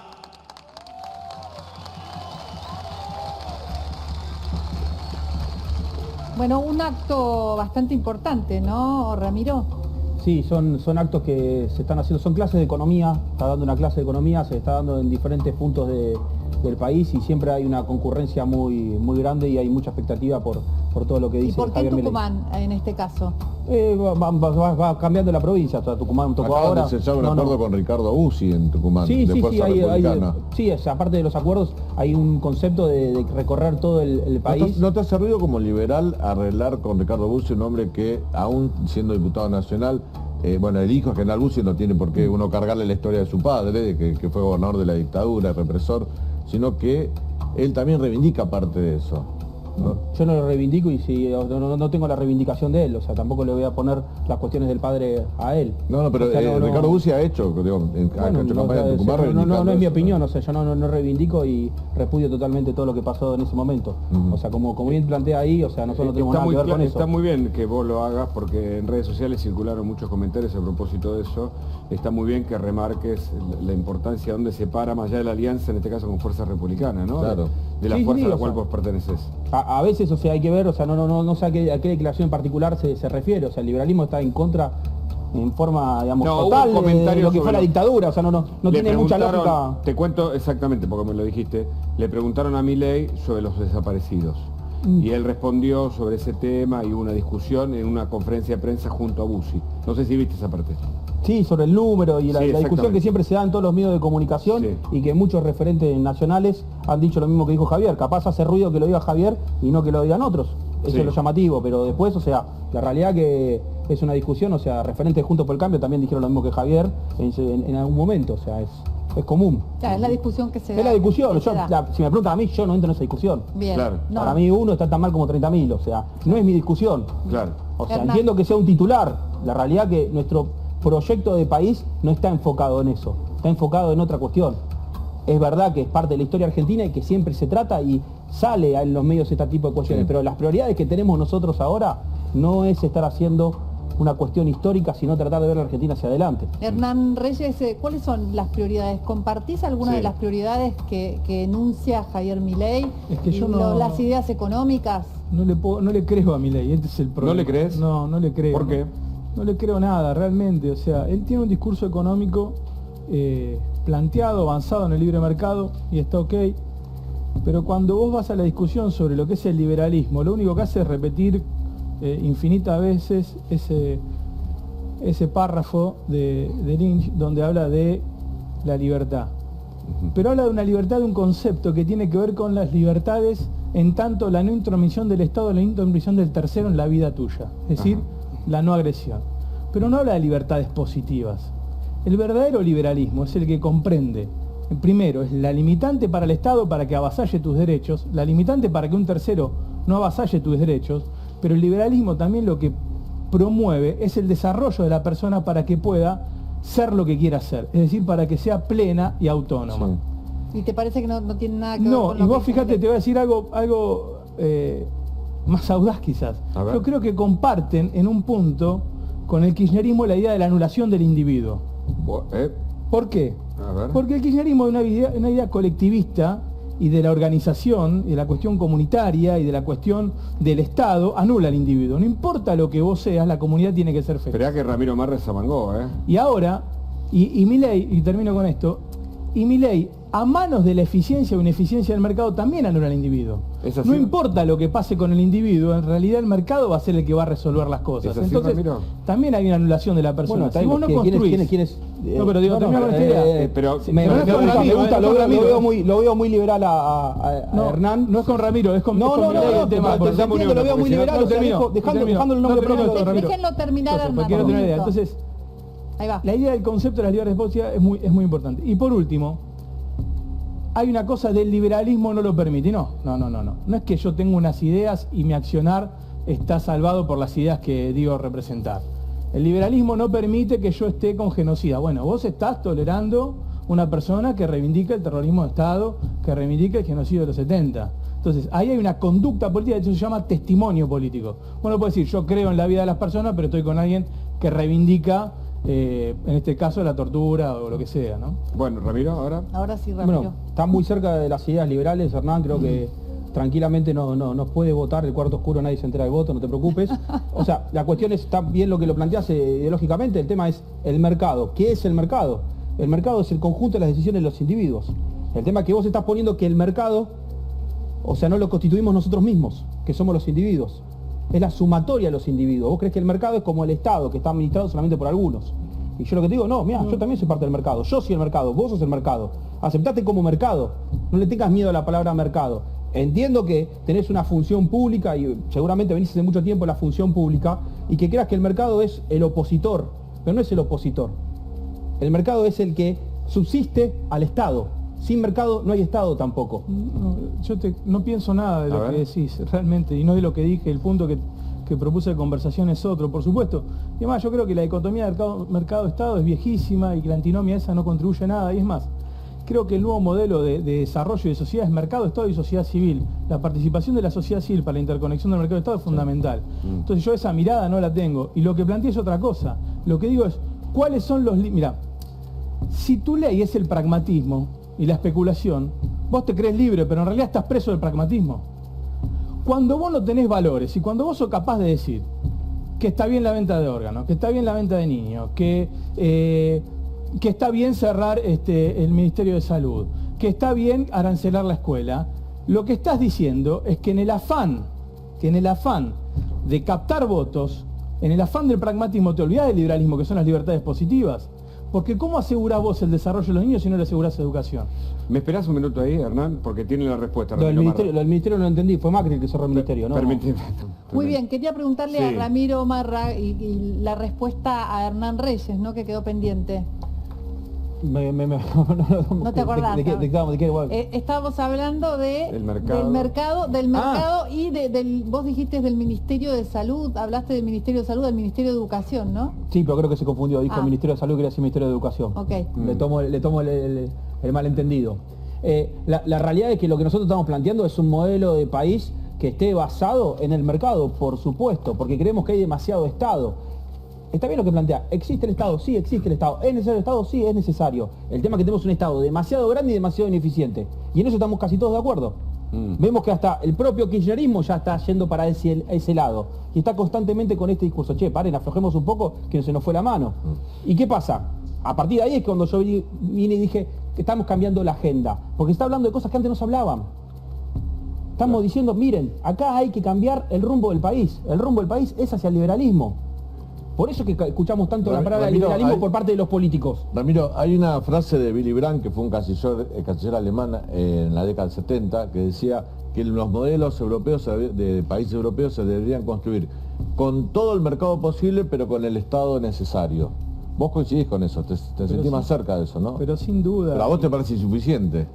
C: Bueno, un acto bastante importante, ¿no, Ramiro?
A: Sí, son actos que se están haciendo, son clases de economía, está dando una clase de economía, se está dando en diferentes puntos del país y siempre hay una concurrencia muy grande y hay mucha expectativa por todo lo que dice
C: Javier Milei. ¿Y por qué Tucumán en este caso?
A: Va cambiando la provincia, o sea, Tucumán tocó
E: Acaban
A: ahora.
E: de sellar un acuerdo con Ricardo Bussi en Tucumán,
A: Sí,
E: de
A: sí,
E: Fuerza
A: sí,
E: Republicana.
A: sí, aparte de los acuerdos, hay un concepto de recorrer todo el país.
E: ¿No te hace ruido como liberal arreglar con Ricardo Bussi, un hombre que, aún siendo diputado nacional, bueno, el hijo general Bussi no tiene por qué uno cargarle la historia de su padre, que fue gobernador de la dictadura, represor, sino que él también reivindica parte de eso, ¿no?
A: Yo no lo reivindico y si no tengo la reivindicación de él, o sea, tampoco le voy a poner las cuestiones del padre a él.
E: No, pero
A: o sea,
E: Ricardo Bussi ha hecho, digo, ha hecho campaña en Tucumán reivindicando
A: no es mi
E: eso,
A: opinión, o sea, yo no reivindico y repudio totalmente todo lo que pasó en ese momento. O sea, como bien plantea ahí, o sea, nosotros no tenemos nada que ver con eso.
B: Está muy bien que vos lo hagas porque en redes sociales circularon muchos comentarios a propósito de eso. Está muy bien que remarques la importancia donde se para, más allá de la alianza, en este caso con Fuerza Republicana, ¿no?
E: Claro.
B: De la
A: Sí,
B: fuerza
A: sí,
B: a la
A: o
B: cual
A: sea,
B: vos perteneces.
A: A veces, o sea, hay que ver, o sea, no sé a qué declaración en particular se refiere, o sea, el liberalismo está en contra en forma, digamos,
B: No,
A: total
B: hubo un
A: de
B: comentario
A: lo que fue
B: sobre
A: la dictadura, o sea, no
B: Le
A: tiene mucha
B: preguntaron-
A: lógica.
B: Te cuento exactamente, porque me lo dijiste, le preguntaron a Milei sobre los desaparecidos. Y él respondió sobre ese tema y hubo una discusión en una conferencia de prensa junto a Bussi. No sé si viste esa parte.
A: Sí, sobre el número y la
B: Sí,
A: discusión
B: exactamente.
A: que siempre se da en todos los medios de comunicación
B: Sí.
A: y que muchos referentes nacionales han dicho lo mismo que dijo Javier. Capaz hace ruido que lo diga Javier y no que lo digan otros. Eso
B: Sí.
A: es lo llamativo, pero después, o sea, la realidad que es una discusión, o sea, referentes Juntos por el Cambio también dijeron lo mismo que Javier en algún momento, o sea, es común.
C: Claro, es la discusión que se da.
A: Es la discusión,
C: que se da.
A: si me preguntan a mí, yo no entro en esa discusión.
C: Bien.
B: Claro.
C: No.
A: Para mí uno está tan mal como 30.000, o sea, no es mi discusión.
B: Claro.
A: O sea,
C: Hernán.
A: entiendo que sea un titular. La realidad que nuestro proyecto de país no está enfocado en eso, está enfocado en otra cuestión. Es verdad que es parte de la historia argentina y que siempre se trata y sale en los medios este tipo de cuestiones,
E: Sí.
A: pero las prioridades que tenemos nosotros ahora no es estar haciendo una cuestión histórica, sino tratar de ver a la Argentina hacia adelante.
C: Hernán Reyes, ¿cuáles son las prioridades? ¿Compartís alguna
B: Sí.
C: de las prioridades que enuncia Javier Milei?
D: Es que
C: Y
D: yo no-
C: las ideas económicas.
D: No le creo a Milei, este es el problema.
B: ¿No le crees?
D: No le creo.
B: ¿Por qué?
D: No le creo nada, realmente. O sea, él tiene un discurso económico planteado, avanzado en el libre mercado y está ok. Pero cuando vos vas a la discusión sobre lo que es el liberalismo, lo único que hace es repetir infinitas veces ese párrafo de Lynch donde habla de la libertad. Pero habla de una libertad, de un concepto que tiene que ver con las libertades en tanto la no intromisión del Estado, la intromisión del tercero en la vida tuya, es decir, la no agresión. Pero no habla de libertades positivas. El verdadero liberalismo es el que comprende, primero, es la limitante para el Estado para que avasalle tus derechos, la limitante para que un tercero no avasalle tus derechos, pero el liberalismo también lo que promueve es el desarrollo de la persona para que pueda ser lo que quiera ser, es decir, para que sea plena y autónoma.
C: ¿Y te parece que no tiene nada que ver
D: No,
C: con
D: y
C: lo
D: vos
C: que
D: fíjate, te voy a decir algo más audaz quizás. Yo creo que comparten en un punto con el kirchnerismo la idea de la anulación del individuo. ¿Por qué? Porque el kirchnerismo es una idea colectivista y de la organización, y de la cuestión comunitaria y de la cuestión del Estado, anula al individuo. No importa lo que vos seas, la comunidad tiene que ser feliz.
B: Esperá que Ramiro Marra se amangó,
D: Y ahora, y Milei, y termino con esto, y Milei, a manos de la eficiencia o ineficiencia del mercado, también anula al individuo. No importa lo que pase con el individuo, en realidad el mercado va a ser el que va a resolver las cosas. Entonces, también hay una anulación de la persona. Si vos no construís... No, pero digo, termino con esta idea.
A: Me gusta, lo veo muy liberal a Hernán.
D: No es con Ramiro, es con
A: No,
D: el tema.
A: lo veo muy liberal, dejando el nombre propio.
C: Déjenlo terminar, Hernán.
D: Quiero tener una idea. Entonces,
C: ahí va.
D: La idea del concepto de las libertades positivas es muy importante. Y por último, hay una cosa del liberalismo no lo permite. No es que yo tengo unas ideas y mi accionar está salvado por las ideas que digo representar. El liberalismo no permite que yo esté con genocida. Bueno, vos estás tolerando una persona que reivindica el terrorismo de Estado, que reivindica el genocidio de los 70. Entonces, ahí hay una conducta política, eso se llama testimonio político. Bueno, puede decir, yo creo en la vida de las personas, pero estoy con alguien que reivindica, en este caso, la tortura o lo que sea, ¿no?
B: Bueno, Ramiro, ahora.
C: Ahora sí, Ramiro.
A: Bueno, está muy cerca de las ideas liberales, Hernán, creo que tranquilamente nos puede votar el cuarto oscuro, nadie se entera del voto, no te preocupes. O sea, la cuestión es, está bien lo que lo planteas ideológicamente, el tema es el mercado. ¿Qué es el mercado? El mercado es el conjunto de las decisiones de los individuos. El tema es que vos estás poniendo que el mercado, o sea, no lo constituimos nosotros mismos, que somos los individuos. Es la sumatoria de los individuos. Vos crees que el mercado es como el Estado, que está administrado solamente por algunos. Y yo lo que te digo, no, mira, yo también soy parte del mercado. Yo soy el mercado, vos sos el mercado. Aceptate como mercado. No le tengas miedo a la palabra mercado. Entiendo que tenés una función pública y seguramente venís hace mucho tiempo en la función pública y que creas que el mercado es el opositor, pero no es el opositor. El mercado es el que subsiste al Estado. Sin mercado no hay Estado tampoco.
D: Yo no pienso nada de lo que decís, realmente, y no de lo que dije. El punto que propuse de conversación es otro, por supuesto. Y además yo creo que la dicotomía mercado-Estado es viejísima y que la antinomia esa no contribuye a nada. Y es más, creo que el nuevo modelo de desarrollo de sociedad es mercado, Estado y sociedad civil. La participación de la sociedad civil para la interconexión del mercado y Estado es fundamental. Entonces yo esa mirada no la tengo. Y lo que planteé es otra cosa. Lo que digo es, ¿cuáles son los... Mira, si tu ley es el pragmatismo y la especulación, vos te crees libre, pero en realidad estás preso del pragmatismo. Cuando vos no tenés valores y cuando vos sos capaz de decir que está bien la venta de órganos, que está bien la venta de niños, que está bien cerrar el Ministerio de Salud, que está bien arancelar la escuela, lo que estás diciendo es que en el afán de captar votos, en el afán del pragmatismo te olvidás del liberalismo, que son las libertades positivas. Porque ¿cómo asegurás vos el desarrollo de los niños si no le asegurás educación?
B: ¿Me esperás un minuto ahí, Hernán? Porque tiene la respuesta.
A: Lo del ministerio no lo entendí, fue Macri el que cerró el ministerio, ¿no?
C: Muy bien, quería preguntarle a Ramiro Marra y la respuesta a Hernán Reyes, ¿no? Que quedó pendiente. No te acordás.
A: ¿De qué?
C: Estábamos hablando del mercado y vos dijiste del Ministerio de Salud, hablaste del Ministerio de Salud, del Ministerio de Educación, ¿no?
A: Sí, pero creo que se confundió, dijo Ministerio de Salud, quería decir Ministerio de Educación.
C: Okay.
A: Le tomo el malentendido. La realidad es que lo que nosotros estamos planteando es un modelo de país que esté basado en el mercado, por supuesto, porque creemos que hay demasiado Estado. Está bien lo que plantea, ¿existe el Estado? Sí, existe el Estado. ¿Es necesario el Estado? Sí, es necesario. El tema es que tenemos un Estado demasiado grande y demasiado ineficiente. Y en eso estamos casi todos de acuerdo. Vemos que hasta el propio kirchnerismo ya está yendo para ese lado. Y está constantemente con este discurso, che, paren, aflojemos un poco, que se nos fue la mano. ¿Y qué pasa? A partir de ahí es cuando yo vine y dije que estamos cambiando la agenda. Porque está hablando de cosas que antes no se hablaban. Estamos diciendo, miren, acá hay que cambiar el rumbo del país. El rumbo del país es hacia el liberalismo. Por eso que escuchamos tanto la palabra
E: Ramiro,
A: liberalismo
E: hay-
A: por parte de los políticos.
E: Ramiro, hay una frase de Willy Brandt, que fue un canciller alemán en la década del 70, que decía que los modelos europeos de países europeos se deberían construir con todo el mercado posible, pero con el Estado necesario. Vos coincidís con eso, te sentís más cerca de eso, ¿no?
D: Pero sin duda.
E: Pero a vos te parece insuficiente.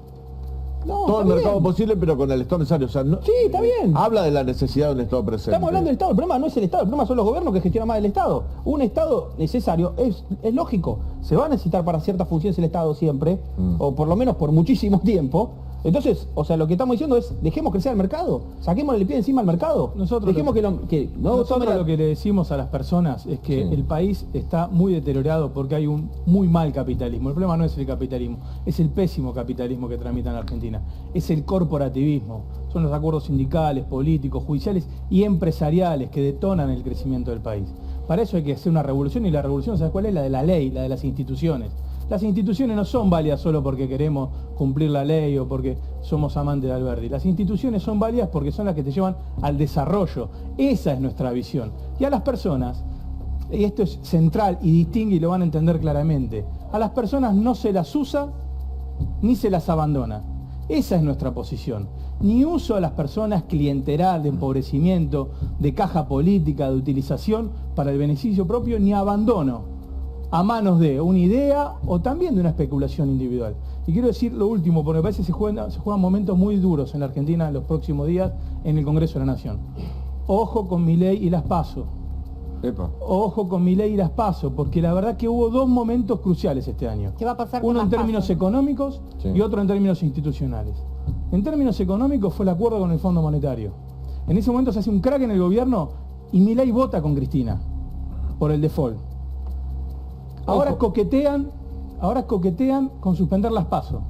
A: No,
E: Todo el
A: está
E: mercado
A: bien.
E: posible, pero con el Estado necesario. O sea, no-
A: Sí, está bien.
E: Habla de la necesidad de un Estado presente.
A: Estamos hablando del Estado, el problema no es el Estado, el problema son los gobiernos que gestionan más el Estado. Un Estado necesario es lógico, se va a necesitar para ciertas funciones el Estado siempre, o por lo menos por muchísimo tiempo. Entonces, o sea, lo que estamos diciendo es, dejemos crecer el mercado, saquémosle el pie encima al mercado. Dejemos que no
D: Nosotros
A: tome la-
D: lo que le decimos a las personas es que
E: Sí.
D: el país está muy deteriorado porque hay un muy mal capitalismo. El problema no es el capitalismo, es el pésimo capitalismo que tramita en la Argentina. Es el corporativismo, son los acuerdos sindicales, políticos, judiciales y empresariales que detonan el crecimiento del país. Para eso hay que hacer una revolución, y la revolución, ¿sabes cuál es? La de la ley, la de las instituciones. Las instituciones no son válidas solo porque queremos cumplir la ley o porque somos amantes de Alberti. Las instituciones son válidas porque son las que te llevan al desarrollo. Esa es nuestra visión. Y a las personas, y esto es central y distingue y lo van a entender claramente, a las personas no se las usa ni se las abandona. Esa es nuestra posición. Ni uso a las personas clientelar, de empobrecimiento, de caja política, de utilización para el beneficio propio, ni abandono a manos de una idea o también de una especulación individual. Y quiero decir lo último, porque me parece que se juegan momentos muy duros en la Argentina en los próximos días en el Congreso de la Nación. Ojo con Milei y las PASO.
B: Epa.
D: Ojo con Milei y las PASO, porque la verdad que hubo dos momentos cruciales este año.
C: ¿Qué va a pasar con
D: Uno en
C: las
D: términos
C: PASO?
D: económicos
E: Sí.
D: y otro en términos institucionales. En términos económicos fue el acuerdo con el Fondo Monetario. En ese momento se hace un crack en el gobierno y Milei vota con Cristina por el default. Ahora coquetean con suspender las PASO.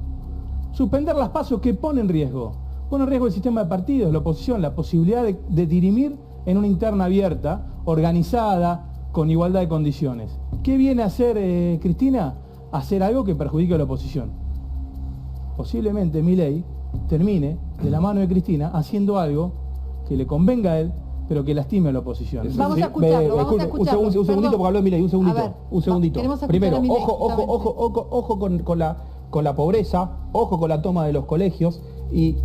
D: Suspender las PASO, ¿qué pone en riesgo? Pone en riesgo el sistema de partidos, la oposición, la posibilidad de dirimir en una interna abierta, organizada, con igualdad de condiciones. ¿Qué viene a hacer Cristina? Hacer algo que perjudique a la oposición. Posiblemente Milei termine, de la mano de Cristina, haciendo algo que le convenga a él, pero que lastime a la oposición.
C: Vamos a escucharlo, vamos a escucharlo.
A: Un segundito
C: Perdón.
A: porque habló Milei, un segundito.
C: A ver,
A: Un segundito.
C: queremos escuchar
A: Primero,
C: a Milei,
A: ojo con la pobreza, ojo con la toma de los colegios. Y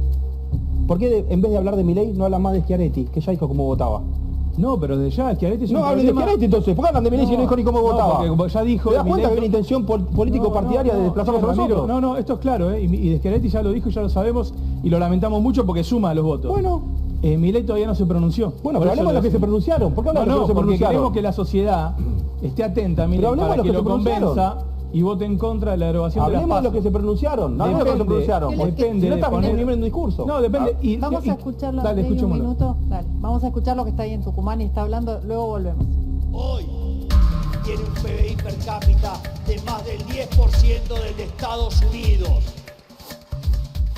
A: ¿por qué en vez de hablar de Milei no hablan más de Schiaretti, que ya dijo cómo votaba?
D: No, pero desde ya, Schiaretti es un
A: No hablen de
D: problema-
A: Schiaretti entonces, ¿por qué hablan de Milei si no dijo ni cómo
D: no,
A: votaba?
D: porque como ya dijo,
A: ¿Te das cuenta
D: Milei-
A: que hay una intención político-partidaria de desplazarnos a
D: Ramiro,
A: nosotros?
D: No, esto es claro, y de Schiaretti ya lo dijo, ya lo sabemos, y lo lamentamos mucho porque suma a los votos.
A: Bueno,
D: Milei todavía no se pronunció.
A: bueno,
D: Por
A: pero
D: eso
A: hablemos de
D: lo
A: los que se
D: decimos.
A: pronunciaron. ¿Por qué hablan de los
D: No,
A: que se
D: porque
A: pronunciaron?
D: queremos que la sociedad esté atenta a Milei
A: Pero hablemos
D: para
A: de los
D: que
A: que
D: lo
A: se pronunciaron.
D: convenza y vote en contra de la derogación de las
A: Hablemos de los
D: PASO.
A: que se pronunciaron, no hablemos de los que se pronunciaron.
D: Depende
A: Si no
D: de
A: estás
D: poner-
A: poniendo un discurso.
D: No, depende. y-
C: Vamos
D: y-
C: a escucharlo
D: Dale,
C: Milei, un
D: escuchémoslo.
C: minuto. Dale, vamos a escuchar lo que está ahí en Tucumán y está hablando, luego volvemos.
F: Hoy tiene un PBI per cápita de más del 10% del de Estados Unidos.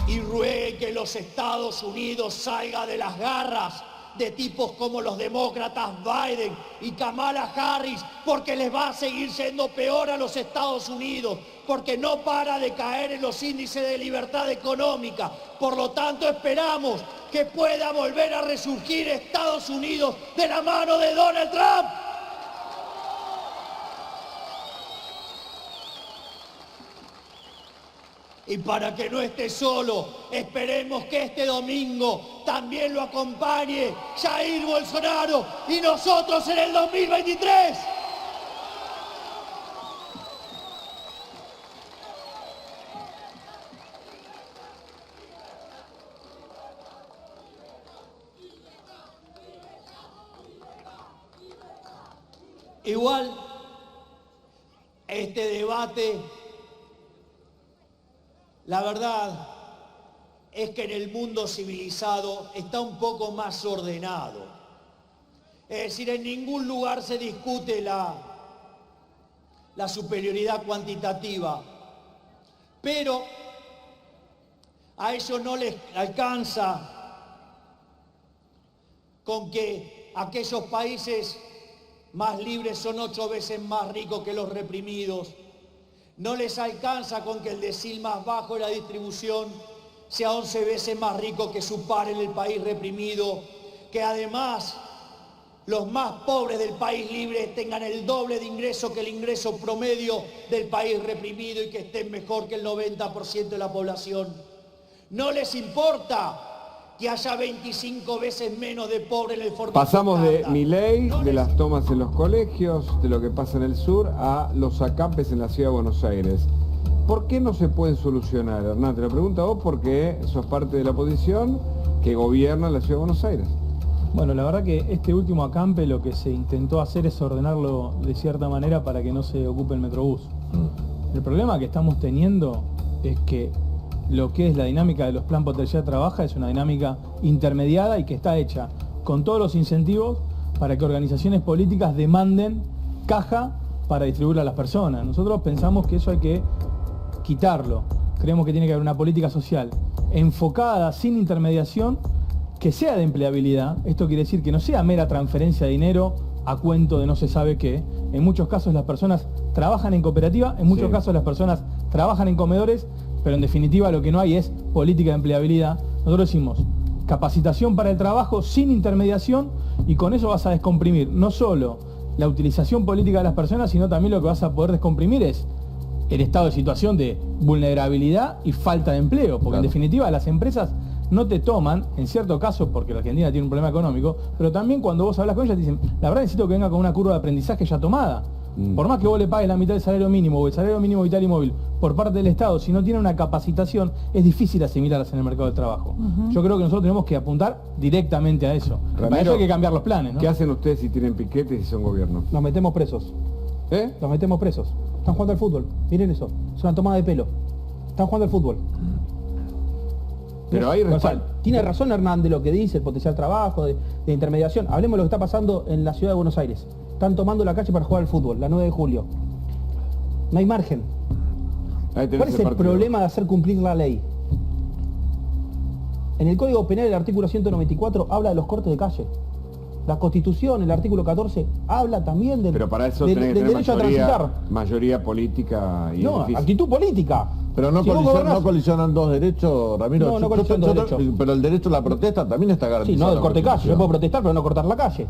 F: Y ruegue que los Estados Unidos salga de las garras de tipos como los demócratas Biden y Kamala Harris, porque les va a seguir siendo peor a los Estados Unidos, porque no para de caer en los índices de libertad económica. Por lo tanto, esperamos que pueda volver a resurgir Estados Unidos de la mano de Donald Trump. Y para que no esté solo, esperemos que este domingo también lo acompañe Jair Bolsonaro y nosotros en el 2023. Igual, este debate, la verdad es que en el mundo civilizado está un poco más ordenado. Es decir, en ningún lugar se discute la superioridad cuantitativa, pero a ellos no les alcanza con que aquellos países más libres son 8 veces más ricos que los reprimidos. No les alcanza con que el decil más bajo de la distribución sea 11 veces más rico que su par en el país reprimido, que además los más pobres del país libre tengan el doble de ingreso que el ingreso promedio del país reprimido y que estén mejor que el 90% de la población. No les importa que haya 25 veces menos de pobres en el Formoso
B: Pasamos de
F: estándar.
B: Milei,
F: No
B: de
F: les
B: las tomas en los colegios, de lo que pasa en el sur, a los acapes en la ciudad de Buenos Aires. ¿Por qué no se pueden solucionar, Hernán? Te lo pregunto a vos porque sos parte de la oposición que gobierna la ciudad de Buenos Aires.
D: Bueno, la verdad que este último acampe lo que se intentó hacer es ordenarlo de cierta manera para que no se ocupe el Metrobús. El problema que estamos teniendo es que lo que es la dinámica de los plan potencial trabaja es una dinámica intermediada y que está hecha con todos los incentivos para que organizaciones políticas demanden caja para distribuir a las personas. Nosotros pensamos que eso hay que quitarlo. Creemos que tiene que haber una política social enfocada, sin intermediación, que sea de empleabilidad. Esto quiere decir que no sea mera transferencia de dinero a cuento de no se sabe qué. En muchos casos las personas trabajan en cooperativa, en muchos casos las personas trabajan en comedores, pero en definitiva lo que no hay es política de empleabilidad. Nosotros decimos capacitación para el trabajo sin intermediación y con eso vas a descomprimir no solo la utilización política de las personas, sino también lo que vas a poder descomprimir es el estado de situación de vulnerabilidad y falta de empleo, porque en definitiva las empresas no te toman, en cierto caso, porque la Argentina tiene un problema económico, pero también cuando vos hablas con ellas te dicen, la verdad necesito que venga con una curva de aprendizaje ya tomada. Por más que vos le pagues la mitad del salario mínimo o el salario mínimo vital y móvil por parte del Estado, si no tiene una capacitación, es difícil asimilarlas en el mercado del trabajo. Yo creo que nosotros tenemos que apuntar directamente a eso. Para eso hay que cambiar los planes, ¿no?
B: ¿Qué hacen ustedes si tienen piquetes y son gobierno?
A: Nos metemos presos. Los metemos presos. Están jugando al fútbol. Miren eso. Es una tomada de pelo. Están jugando al fútbol.
B: Pero hay
A: O sea,
B: respaldo.
A: tiene razón Hernán de lo que dice, el potencial trabajo, de intermediación. Hablemos de lo que está pasando en la ciudad de Buenos Aires. Están tomando la calle para jugar al fútbol, la 9 de julio. No hay margen.
B: Ahí tenés
A: ¿Cuál es el
B: partido.
A: problema de hacer cumplir la ley? En el Código Penal, el artículo 194 habla de los cortes de calle. La Constitución, el artículo 14, habla también del,
B: Pero para eso
A: del
B: tenés que tener
A: derecho a transitar.
B: mayoría política y
A: No,
B: difícil.
A: actitud política.
E: Pero no,
A: Si vos
E: colisionan,
A: gobernás-
E: no colisionan dos derechos, Ramiro.
A: No, no colisionan dos derechos.
E: Pero el derecho a la protesta también está
A: Sí,
E: garantizado.
A: no del
E: en la
A: corte de calle. Yo
E: Constitución.
A: puedo protestar, pero no cortar la calle.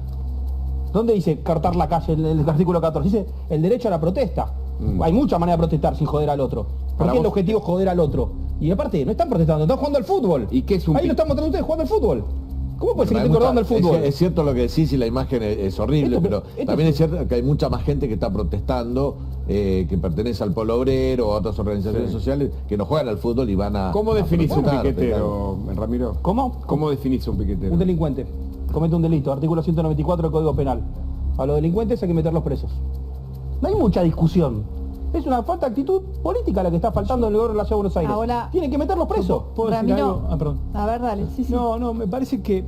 A: ¿Dónde dice cortar la calle el artículo 14? Dice el derecho a la protesta. Hay muchas maneras de protestar sin joder al otro.
B: Para
A: Porque el
B: vos-
A: objetivo es joder al otro. Y aparte, no están protestando, están jugando al fútbol.
B: ¿Y qué es un
A: Ahí
B: pi-
A: lo están mostrando ustedes jugando al fútbol. ¿Cómo puede ser que
E: Hay
A: estén
E: mucha-
A: cortando el fútbol?
E: Es cierto lo que decís y la imagen es horrible,
A: Esto-
E: pero
A: esto-
E: también es cierto que hay mucha más gente que está protestando, que pertenece al Polo Obrero o a otras organizaciones sociales, que no juegan al fútbol y van a...
B: ¿Cómo
E: a
B: definís un
E: protestar,
B: piquetero, Ramiro?
A: ¿Cómo?
B: ¿Cómo definís un piquetero?
A: Un delincuente. Comete un delito. Artículo 194 del Código Penal. A los delincuentes hay que meterlos presos. No hay mucha discusión. Es una falta de actitud política la que está faltando en el gobierno de la Ciudad de Buenos Aires.
C: Ahora-
A: Tienen que meterlos presos.
D: ¿Puedo decir
C: Ramiro,
D: algo? Ah, perdón.
C: a ver, dale, sí, sí.
D: No, me parece que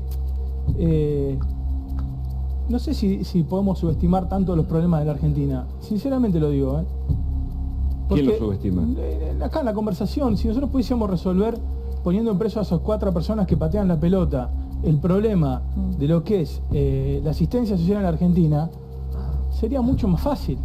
D: no sé si podemos subestimar tanto los problemas de la Argentina. Sinceramente lo digo.
B: ¿Quién lo
D: Porque,
B: subestima?
D: Acá en la conversación, si nosotros pudiésemos resolver poniendo en preso a esas 4 personas que patean la pelota el problema de lo que es la asistencia social en la Argentina, sería mucho más fácil.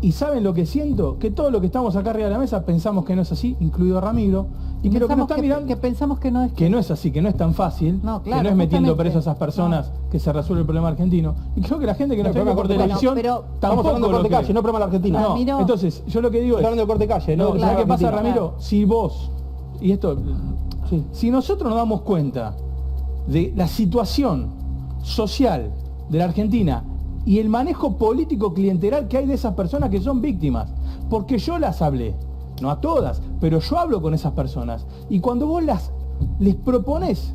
D: Y ¿saben lo que siento? Que todo lo que estamos acá arriba de la mesa pensamos que no es así, incluido Ramiro, y creo que no
C: Pensamos
D: está mirando...
C: que pensamos que no es
D: que no es así, que no es tan fácil,
C: No,
D: que
C: claro,
D: no es metiendo
C: justamente.
D: preso a esas personas que se resuelve el problema argentino. Y creo que la gente que nos
A: No,
D: está viendo por
A: pero-
D: televisión
C: pero-
A: Estamos
D: tampoco
A: hablando de
D: lo
A: corte de
D: cree.
A: calle, no problema de la Argentina.
D: No,
C: Ramiro.
D: entonces, yo lo que digo
A: Estoy
D: es,
A: hablando de corte de calle, ¿no?
D: ¿sabes
C: claro,
D: qué pasa,
C: Argentina.
D: Ramiro? Si vos, y esto,
A: Sí.
D: si nosotros nos damos cuenta de la situación social de la Argentina y el manejo político clientelar que hay de esas personas que son víctimas, porque yo las hablé, no a todas, pero yo hablo con esas personas, y cuando vos les propones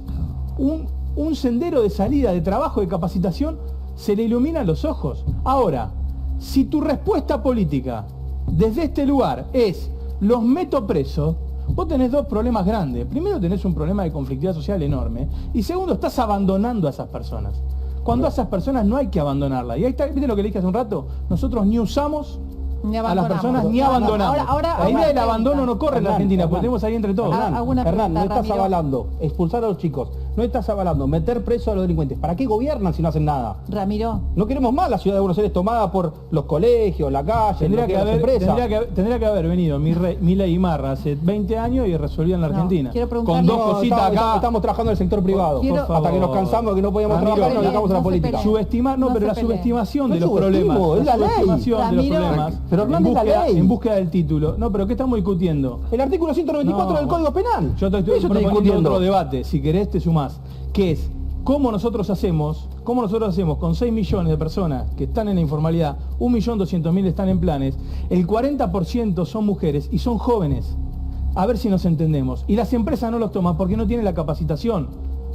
D: un sendero de salida, de trabajo, de capacitación, se le iluminan los ojos. Ahora, si tu respuesta política desde este lugar es los meto presos, vos tenés 2 problemas grandes. Primero, tenés un problema de conflictividad social enorme, y segundo, estás abandonando a esas personas. Cuando a esas personas no hay que abandonarlas. Y ahí está, ¿viste lo que le dije hace un rato? Nosotros ni usamos
C: Ni
D: a las
C: abandonamos.
D: personas ni
C: No, no,
D: abandonamos.
C: ahora
D: la idea
C: una
D: del abandono
C: pregunta.
D: no corre en la Argentina, porque tenemos ahí entre todos.
C: Hernán, hago una
A: Hernán, no
C: pregunta,
A: estás
C: Ramiro.
A: avalando expulsar a los chicos, no estás avalando meter preso a los delincuentes. ¿Para qué gobiernan si no hacen nada?
C: Ramiro.
A: No queremos más la ciudad de Buenos Aires tomada por los colegios, la calle,
D: Tendría que,
A: las empresas.
D: tendría que haber venido Milei y Marra hace 20 años y resolvían la
C: No,
D: Argentina.
C: quiero
D: Con
C: preguntarle-
D: dos cositas acá.
A: Estamos trabajando en el sector privado.
C: Quiero-
A: Hasta que nos cansamos, que no podíamos
D: Ramiro,
A: trabajar y nos dedicamos a la
C: no se
A: política.
C: peleen.
D: Subestimar, no,
C: No
D: pero
C: se
D: la
C: peleen.
D: subestimación
A: No
D: de los
A: subestimo,
D: problemas.
A: es la ley.
D: subestimación de los
C: Ramiro.
D: problemas.
A: Pero Hernán, es la ley.
D: En búsqueda del título. No, pero ¿qué estamos discutiendo?
A: El artículo 194
D: No,
A: del Código Penal.
D: Yo te estoy
A: Eso
D: proponiendo otro debate, si querés te sumás, que es cómo nosotros hacemos con 6 millones de personas que están en la informalidad, 1.200.000 están en planes, el 40% son mujeres y son jóvenes. A ver si nos entendemos. Y las empresas no los toman porque no tienen la capacitación.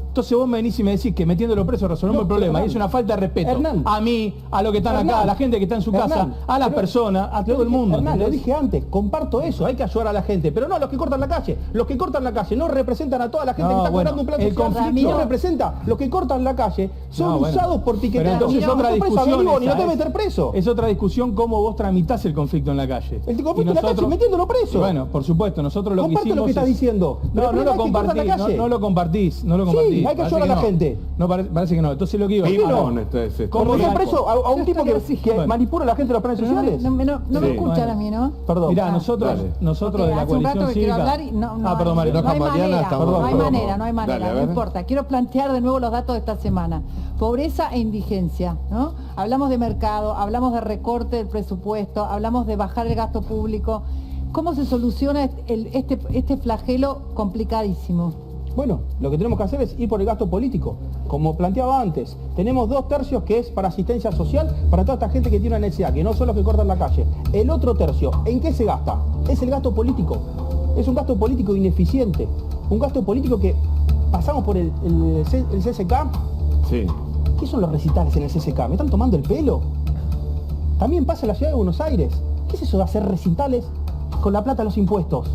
D: Entonces vos me venís y me decís que metiéndolo preso resolvemos
A: No,
D: el problema.
A: Hernán,
D: Y es una falta de respeto.
A: Hernán,
D: a mí, a los que están acá,
A: Hernán,
D: a la gente que está en su casa,
A: Hernán,
D: a las
A: pero-
D: personas, a todo el mundo.
A: Hernán, lo
D: ¿entendés?
A: dije antes, comparto eso, hay que ayudar a la gente, pero no los que cortan la calle. Los que cortan la calle no representan a toda la gente
D: No,
A: que está
D: bueno,
A: cobrando un plan
D: el
A: social.
C: conflicto-
A: No representa. Los que cortan la calle son
D: No, bueno.
A: usados por
D: Pero
A: tiqueteros.
D: entonces
C: Ramiro,
D: otra
A: no
D: discusión
A: y no
D: esa
A: te
D: es-
A: meter preso.
D: Es otra discusión cómo vos tramitás el conflicto en la calle.
A: El conflicto
D: Y
A: en la calle
D: nosotros-
A: metiéndolo preso.
D: Y bueno, por supuesto, nosotros lo que
A: Comparte
D: hicimos
A: lo que estás
D: es-
A: diciendo. Pero
D: No,
A: el
D: no lo
A: problema es que cortan
D: compartís,
A: la calle.
D: no lo compartís, no lo
A: Sí,
D: compartís.
A: hay que
D: Parece
A: ayudar a la
D: no.
A: gente.
D: No, parece que no. Entonces lo que iba.
A: ¿Por qué no?
B: Esto es esto.
A: Como
D: ¿Cómo
A: meter
D: que-
A: preso a un tipo que
D: Bueno.
A: manipula a la gente de los planes sociales.
C: No me
B: Sí.
C: escuchan a mí, ¿no?
A: Perdón.
D: Mirá,
C: Ah,
D: nosotros
B: dale.
D: de la
C: Hace un rato
D: coalición
C: que quiero
D: cívica.
C: hablar y no
D: Perdón, María.
C: no hay
E: Mariana,
C: manera,
E: estamos-
C: no hay
E: perdón.
C: manera, no hay manera,
B: Dale, a
C: no
B: ver.
C: importa. Quiero plantear de nuevo los datos de esta semana. Pobreza e indigencia, ¿no? Hablamos de mercado, hablamos de recorte del presupuesto, hablamos de bajar el gasto público. ¿Cómo se soluciona este flagelo complicadísimo?
A: Bueno, lo que tenemos que hacer es ir por el gasto político. Como planteaba antes, tenemos 2/3 que es para asistencia social para toda esta gente que tiene una necesidad, que no son los que cortan la calle. El otro tercio, ¿en qué se gasta? Es el gasto político. Es un gasto político ineficiente. Un gasto político que pasamos por el CSK.
B: Sí.
A: ¿Qué son los recitales en el CSK? ¿Me están tomando el pelo? También pasa en la ciudad de Buenos Aires. ¿Qué es eso de hacer recitales con la plata de los impuestos?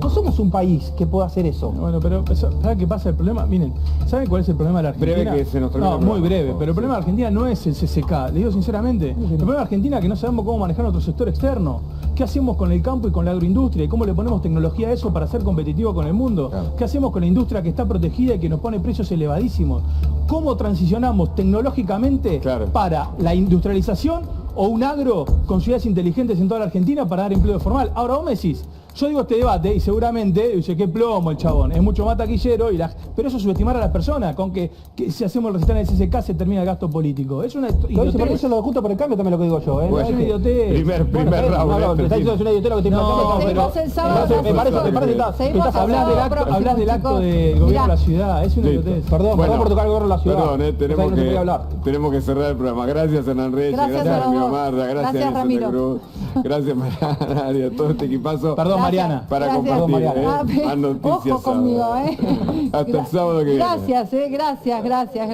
A: No somos un país que pueda hacer eso.
D: Bueno, pero ¿saben qué pasa el problema? Miren, ¿saben cuál es el problema de la Argentina?
B: Breve que se nos termina
D: No,
B: el
D: muy
B: programa,
D: breve,
B: por
D: pero el
B: favor,
D: problema de Argentina no es el CCK, le digo sinceramente. El problema de Argentina es que no sabemos cómo manejar nuestro sector externo. ¿Qué hacemos con el campo y con la agroindustria? ¿Y cómo le ponemos tecnología a eso para ser competitivo con el mundo?
E: Claro.
D: ¿Qué hacemos con la industria que está protegida y que nos pone precios elevadísimos? ¿Cómo transicionamos tecnológicamente
B: Claro.
D: para la industrialización o un agro con ciudades inteligentes en toda la Argentina para dar empleo formal? Ahora vos me decís, yo digo este debate y seguramente dice qué plomo el chabón, es mucho más taquillero, pero eso es subestimar a las personas, con que si hacemos el recital en el CCK se termina el gasto político. Es una
A: Lo dice, pero
D: idiotez.
A: eso lo de Juntos por el Cambio también lo que digo yo, ¿eh?
B: Bueno,
A: No es que-
D: idiotez.
B: primer
A: Bueno,
B: round.
A: no, te está
B: este,
A: diciendo que es una idiotez lo que estoy
D: No,
A: planteando.
D: pero-
C: Seguimos el sábado.
A: Me parece que estás
C: Seguimos el
D: Hablas del
C: sábado
D: acto,
C: próximo,
D: hablas del acto
C: chicos.
D: de gobierno
C: Mirá,
D: de la ciudad, es una
B: Listo.
D: idiotez.
A: Perdón,
B: Bueno,
A: por tocar el gobierno de la ciudad.
B: Perdón,
A: No se puede hablar.
B: tenemos que cerrar el programa. Gracias Hernán Reyes,
C: Gracias
B: gracias
C: a los
B: Ramiro
C: dos.
B: Marra, gracias
C: Gracias,
B: Nelson de
C: Ramiro.
B: Cruz, gracias Mariana y a todo este equipazo
D: Perdón,
C: Gracias.
D: Mariana.
B: para
C: Gracias.
B: compartir.
A: Mariana.
C: Ah,
B: Más noticias
C: ojo conmigo,
B: sábado.
C: ¿eh?
B: Hasta el sábado que viene.
C: Gracias, gracias.